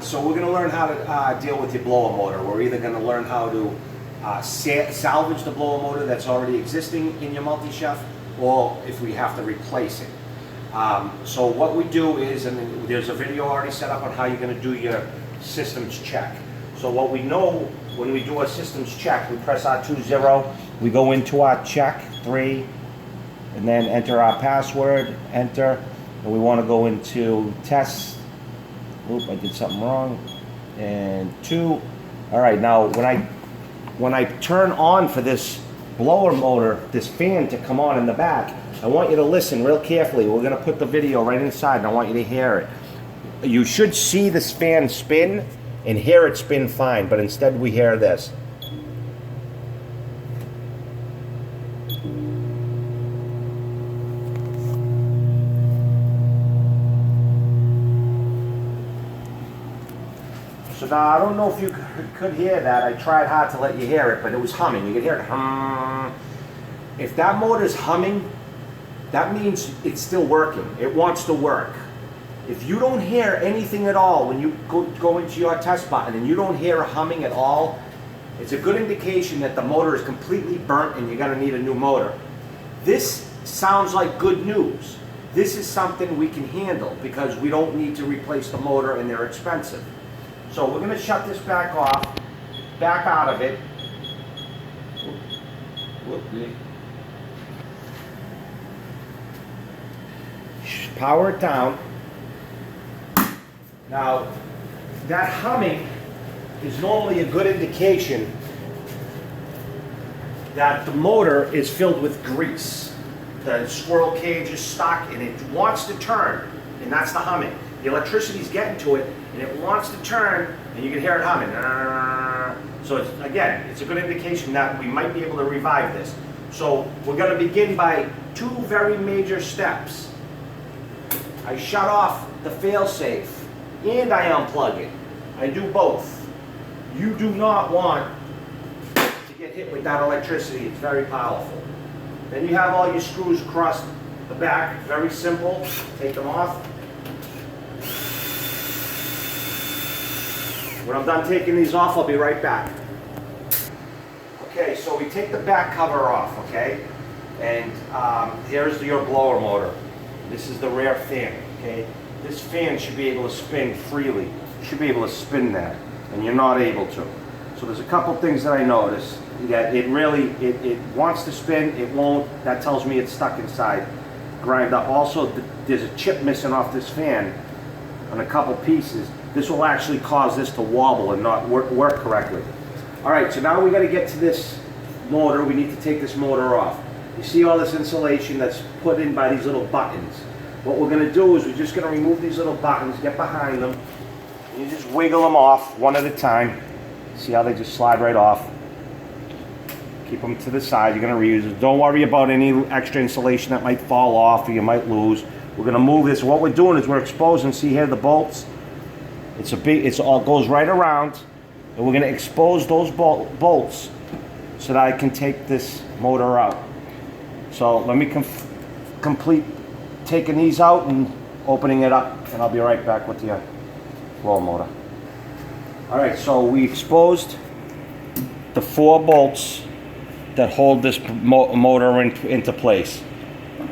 So we're going to learn how to deal with your blower motor. We're either going to learn how to salvage the blower motor that's already existing in your multi-chef, or if we have to replace it. So what we do is, and there's a video already set up on how you're going to do your systems check. So what we know when we do our systems check, we press R20, we go into our check 3, and then enter our password, enter, and we want to go into test. Oop, I did something wrong. And 2. All right, now when I turn on for this blower motor, this fan to come on in the back, I want you to listen real carefully. We're going to put the video right inside, and I want you to hear it. You should see this fan spin and hear it spin fine, but instead we hear this. So now I don't know if you could hear that. I tried hard to let you hear it, but it was humming. You could hear it hum. If that motor is humming, that means it's still working. It wants to work. If you don't hear anything at all when you go into your test button and you don't hear a humming at all, it's a good indication that the motor is completely burnt and you're going to need a new motor. This sounds like good news. This is something we can handle because we don't need to replace the motor and they're expensive. So we're going to shut this back off, back out of it. Power it down. Now, that humming is normally a good indication that the motor is filled with grease. The squirrel cage is stuck and it wants to turn, and that's the humming. The electricity's getting to it and it wants to turn, and you can hear it humming. So again, it's a good indication that we might be able to revive this. So we're going to begin by 2 very major steps. I shut off the failsafe and I unplug it. I do both. You do not want to get hit with that electricity. It's very powerful. Then you have all your screws across the back. Very simple. Take them off. When I'm done taking these off, I'll be right back. Okay, so we take the back cover off, okay? And here's your blower motor. This is the rear fan, okay? This fan should be able to spin freely. You should be able to spin that, and you're not able to. So there's a couple things that I noticed. That it wants to spin, it won't. That tells me it's stuck inside, grind up. Also, there's a chip missing off this fan on a couple pieces. This will actually cause this to wobble and not work correctly. All right, so now we got to get to this motor. We need to take this motor off. You see all this insulation that's put in by these little buttons. What we're going to do is we're just going to remove these little buttons, get behind them, and you just wiggle them off one at a time. See how they just slide right off. Keep them to the side. You're going to reuse it. Don't worry about any extra insulation that might fall off or you might lose. We're going to move this. What we're doing is we're exposing, see here, the bolts. It all goes right around, and we're going to expose those bolts so that I can take this motor out. So let me complete taking these out and opening it up, and I'll be right back with the blower motor. All right, so we exposed the 4 bolts that hold this motor into place.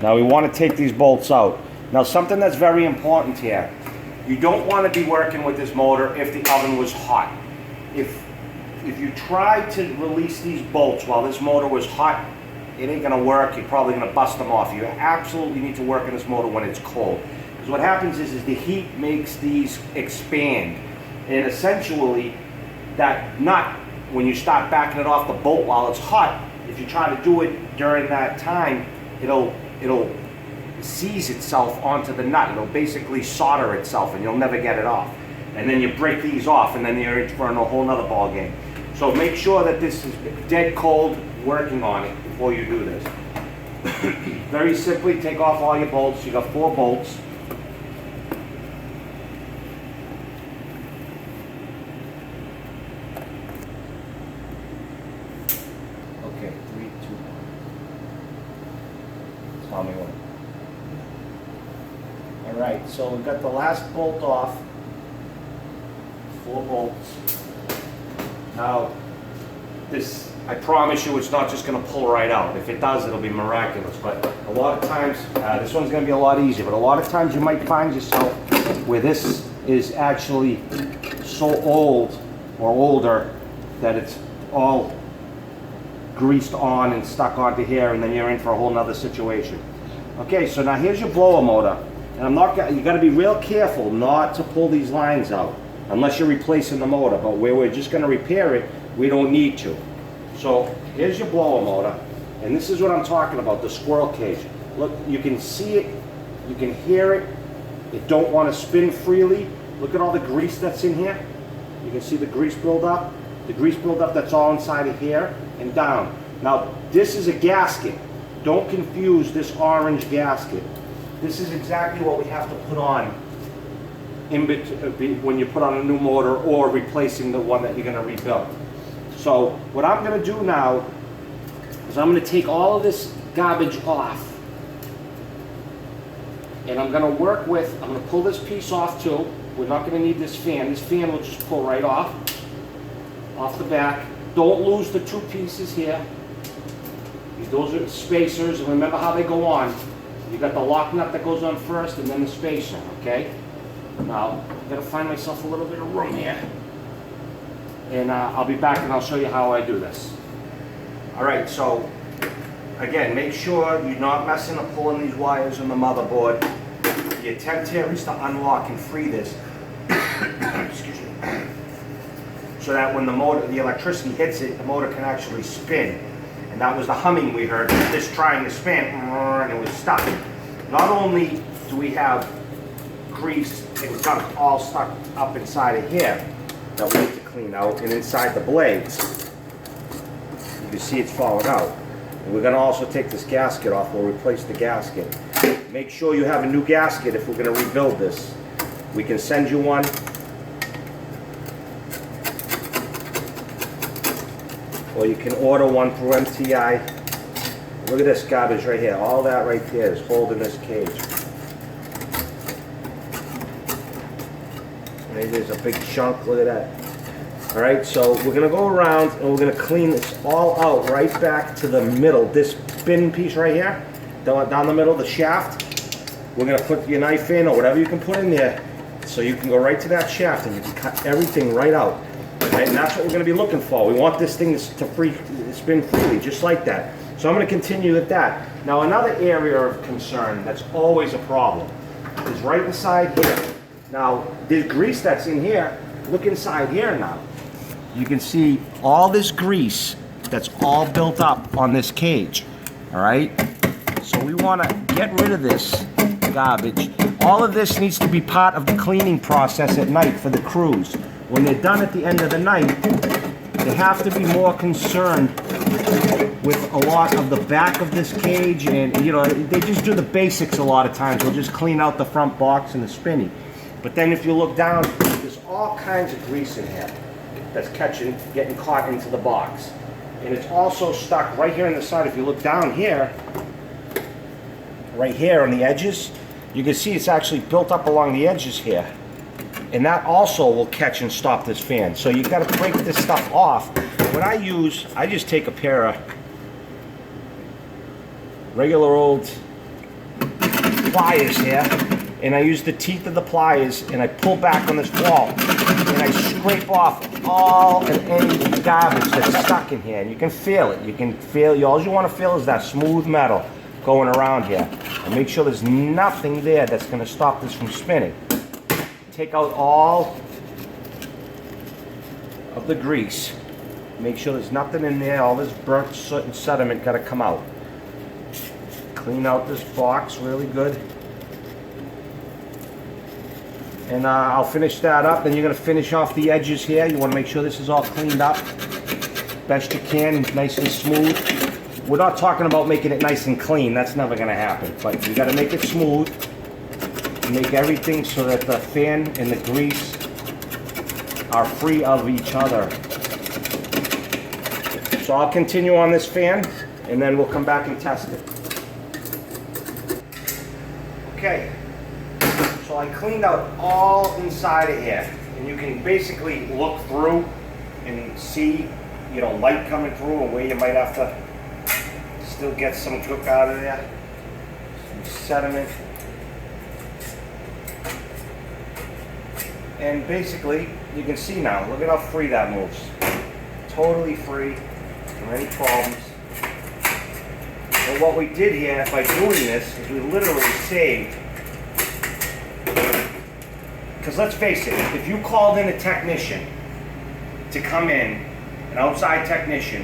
Now we want to take these bolts out. Now something that's very important here. You don't want to be working with this motor if the oven was hot. If you try to release these bolts while this motor was hot, it ain't going to work. You're probably going to bust them off. You absolutely need to work in this motor when it's cold. Because what happens is the heat makes these expand. And essentially, that nut, when you start backing it off the bolt while it's hot, if you try to do it during that time, it'll seize itself onto the nut. It'll basically solder itself and you'll never get it off. And then you break these off and then you're in for a whole nother ball game. So make sure that this is dead cold, working on it before you do this. Very simply, take off all your bolts. You got 4 bolts. Okay, 3, 2, 1. Tell me when. All right, so we've got the last bolt off. 4 bolts. Now, this, I promise you, it's not just going to pull right out. If it does, it'll be miraculous. But a lot of times, this one's going to be a lot easier. But a lot of times you might find yourself where this is actually so old or older that it's all greased on and stuck onto here, and then you're in for a whole nother situation. Okay, so now here's your blower motor. And you got to be real careful not to pull these lines out unless you're replacing the motor. But where we're just going to repair it, we don't need to. So here's your blower motor, and this is what I'm talking about, the squirrel cage. Look, you can see it, you can hear it. It don't want to spin freely. Look at all the grease that's in here. You can see the grease buildup. The grease buildup that's all inside of here and down. Now this is a gasket. Don't confuse this orange gasket. This is exactly what we have to put on when you put on a new motor or replacing the one that you're going to rebuild. So what I'm going to do now is I'm going to take all of this garbage off, and I'm going to pull this piece off too. We're not going to need this fan. This fan will just pull right off the back. Don't lose the 2 pieces here. Those are spacers, and remember how they go on. You got the lock nut that goes on first, and then the spacer, okay? Now, I've got to find myself a little bit of room here. And I'll be back and I'll show you how I do this. Alright, so, again, make sure you're not messing or pulling these wires on the motherboard. The attempt here is to unlock and free this. Excuse me. So that when the electricity hits it, the motor can actually spin. And that was the humming we heard, this trying to spin, and it was stuck. Not only do we have grease and gunk all stuck up inside of here that we need to clean out, and inside the blades, you can see it's falling out. And we're going to also take this gasket off. We'll replace the gasket. Make sure you have a new gasket if we're going to rebuild this. We can send you one. Or you can order one through MTI. Look at this garbage right here. All that right there is holding this cage. Right, there's a big chunk. Look at that. Alright, so we're going to go around and we're going to clean this all out right back to the middle. This bin piece right here, down the middle, the shaft. We're going to put your knife in or whatever you can put in there so you can go right to that shaft and you can cut everything right out. Right, and that's what we're going to be looking for. We want this thing to spin freely, just like that. So I'm going to continue with that. Now another area of concern that's always a problem is right inside here. Now there's grease that's in here. Look inside here now. You can see all this grease that's all built up on this cage. All right? So we want to get rid of this garbage. All of this needs to be part of the cleaning process at night for the crews. When they're done at the end of the night, they have to be more concerned with a lot of the back of this cage, and you know, they just do the basics a lot of times. They'll just clean out the front box and the spinny. But then if you look down, there's all kinds of grease in here that's getting caught into the box. And it's also stuck right here on the side. If you look down here, right here on the edges, you can see it's actually built up along the edges here. And that also will catch and stop this fan. So you've got to break this stuff off. What I use, I just take a pair of regular old pliers here, and I use the teeth of the pliers and I pull back on this wall and I scrape off all and any garbage that's stuck in here. And you can feel it. You can feel, all you want to feel is that smooth metal going around here. And make sure there's nothing there that's going to stop this from spinning. Take out all of the grease. Make sure there's nothing in there. All this burnt soot and sediment got to come out. Clean out this box really good. And I'll finish that up. Then you're going to finish off the edges here. You want to make sure this is all cleaned up best you can, nice and smooth. We're not talking about making it nice and clean. That's never going to happen. But you got to make it smooth. Make everything so that the fan and the grease are free of each other. So I'll continue on this fan and then we'll come back and test it. Okay, so I cleaned out all inside of here. And and you can basically look through and see, you know, light coming through and where you might have to still get some cook out of there, some sediment. And basically, you can see now, look at how free that moves. Totally free from any problems. And what we did here by doing this is we literally saved, because let's face it, if you called in a technician to come in, an outside technician,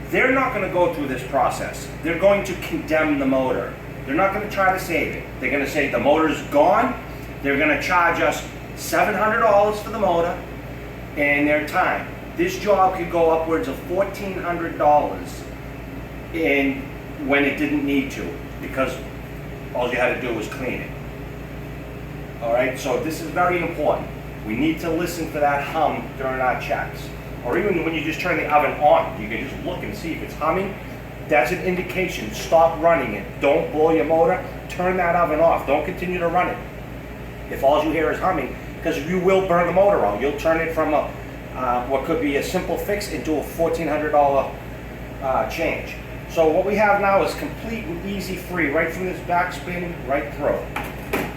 they're not going to go through this process. They're going to condemn the motor. They're not going to try to save it. They're going to say the motor's gone. They're going to charge us $700 for the motor and their time. This job could go upwards of $1,400 in when it didn't need to, because all you had to do was clean it. All right, so this is very important. We need to listen for that hum during our checks. Or even when you just turn the oven on, you can just look and see if it's humming. That's an indication. Stop running it. Don't blow your motor. Turn that oven off. Don't continue to run it if all you hear is humming, because you will burn the motor out. You'll turn it from a what could be a simple fix into a $1,400 change. So what we have now is complete and easy free, right from this backspin right through.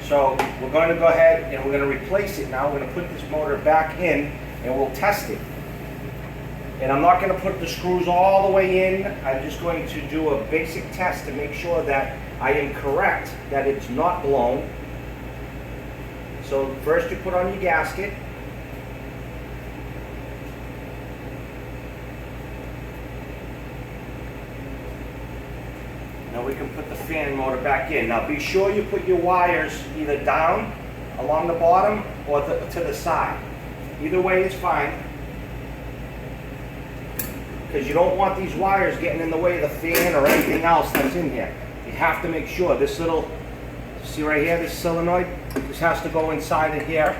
So we're going to go ahead and we're going to replace it now. We're going to put this motor back in and we'll test it. And I'm not going to put the screws all the way in. I'm just going to do a basic test to make sure that I am correct, that it's not blown. So first you put on your gasket. Now we can put the fan motor back in. Now be sure you put your wires either down along the bottom or to the side. Either way is fine, because you don't want these wires getting in the way of the fan or anything else that's in here. You have to make sure this little, see right here, this solenoid, this has to go inside of here.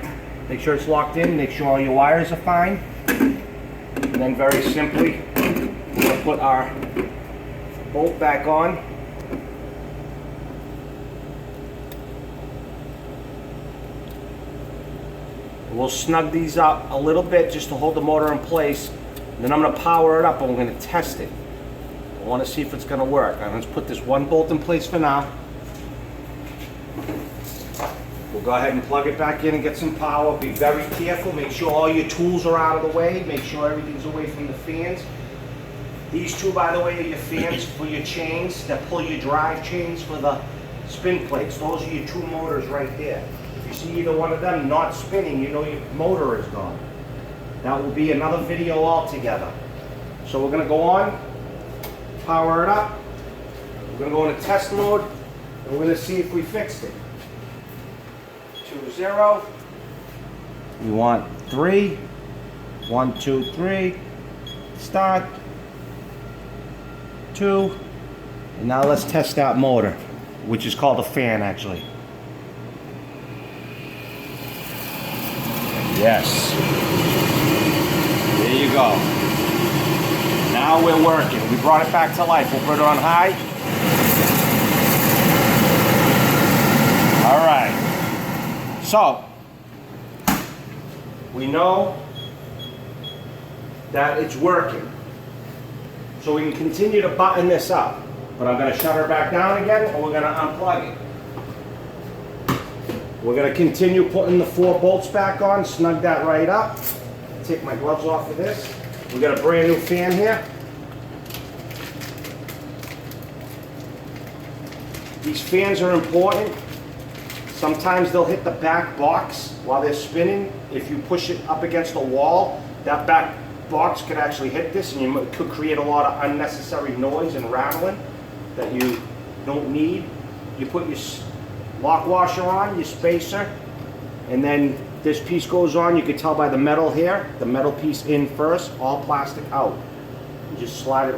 Make sure it's locked in, make sure all your wires are fine. And then very simply, we'll put our bolt back on. We'll snug these up a little bit just to hold the motor in place. Then I'm going to power it up and we're going to test it. I want to see if it's going to work. Let's put this one bolt in place for now. We'll go ahead and plug it back in and get some power. Be very careful. Make sure all your tools are out of the way. Make sure everything's away from the fans. These two, by the way, are your fans for your chains that pull your drive chains for the spin plates. Those are your two motors right there. If you see either one of them not spinning, you know your motor is gone. That will be another video altogether. So we're going to go on, power it up. We're going to go into test mode, and we're going to see if we fixed it. 2-0. We want 3. 1, 2, 3. Start. 2. And now let's test that motor, which is called a fan actually. Yes. There you go. Now we're working. We brought it back to life. We'll put it on high. All right. So, we know that it's working. So we can continue to button this up. But I'm going to shut her back down again, and we're going to unplug it. We're going to continue putting the 4 bolts back on, snug that right up. Take my gloves off of this. We got a brand new fan here. These fans are important. Sometimes they'll hit the back box while they're spinning. If you push it up against the wall, that back box could actually hit this, and you could create a lot of unnecessary noise and rattling that you don't need. You put your lock washer on, your spacer, and then this piece goes on. You can tell by the metal here, the metal piece in first, all plastic out. You just slide it